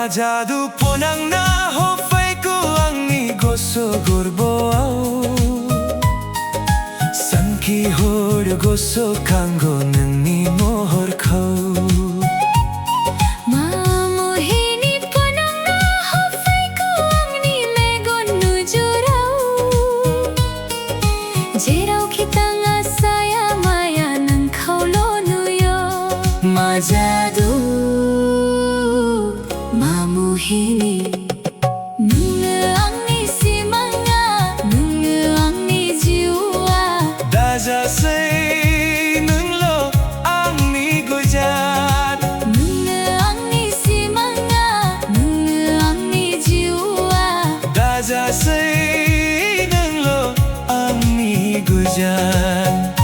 Jadu ponang na hofay ko ang goso gorboao Sanki hor goso kango ng ni mohor ko Mamuhini ponang na hofay ko ang ni megon nujuraw Jeraw kita nga saya maya ng kaulo nuyo Jadu Mamuhini Nunga ang ni simanga Nunga ang ni jiwa Dajasay nunglo ang ni gujan Nunga ang ni simanga Nunga ang ni jiwa Dajasay nunglo ang ni gujan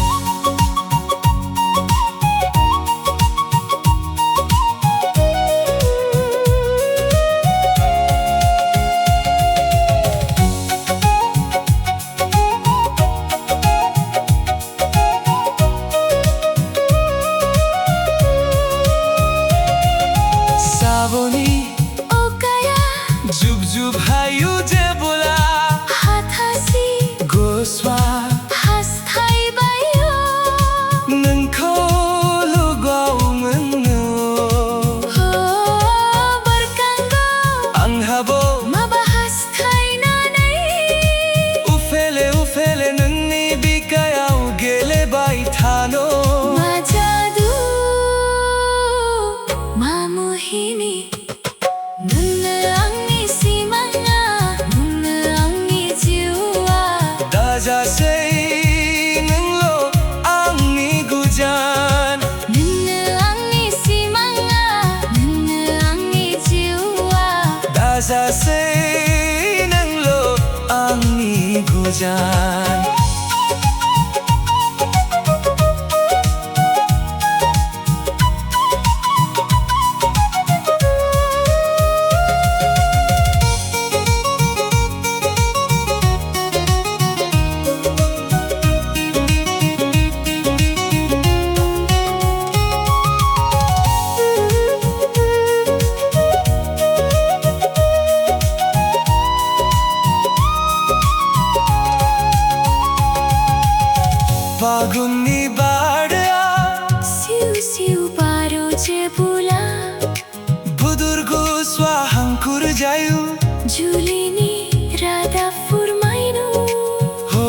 Jub jub hayu je bola Hat hasi Goswa Has thai bayo Nengko lugaw menyo Ho berkanggo Ang habo Mabahas thai nanay Ufele nengni bikayaw gele baitano Jadu Mamuhini Nunga ang ni simanga Nunga ang ni jiwa Dajasay nunglo ang ni gujan Nunga ang ni simanga Nunga ang ni jiwa Dajasay nunglo ang ni gujan Fagun ni barda Siu siu paro je bula Budurgo swahang kurjayu Julini rada furmainu Ho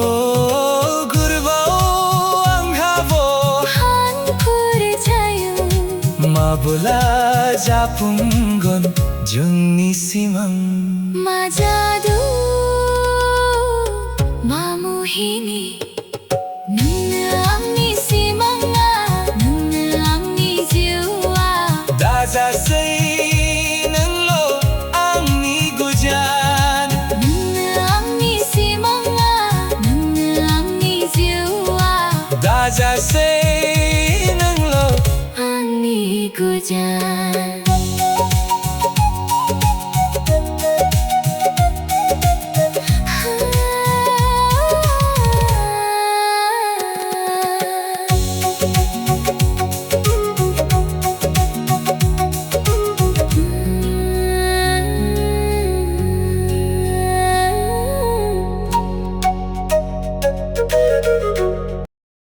gurbao ang habo Han kurjayu Mabula japunggon jungni simang Jadu Mamuhini Nunga ang ni simanga Nunga ang ni jiwa Dajasay nunglo ang ni gujan Nunga ang ni simanga Nunga ang ni jiwa Dajasay nunglo ang ni gujan